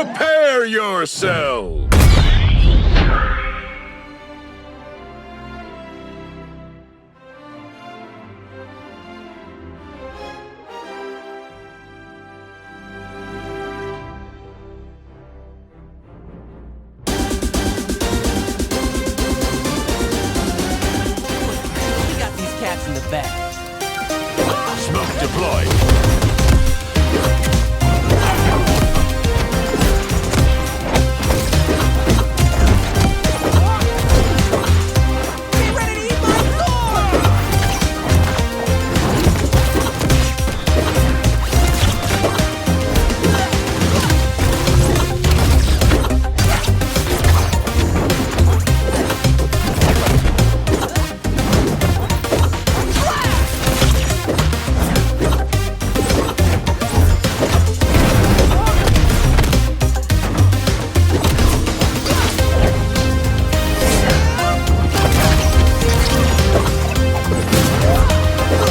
Prepare yourself! We got these cats in the back. Smoke deployed. Get ready to eat my sword!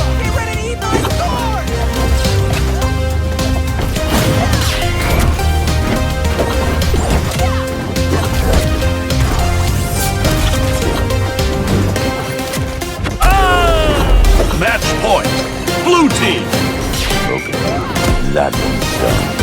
Get ready to eat my sword! Match point. Blue team. Broken. That one's done.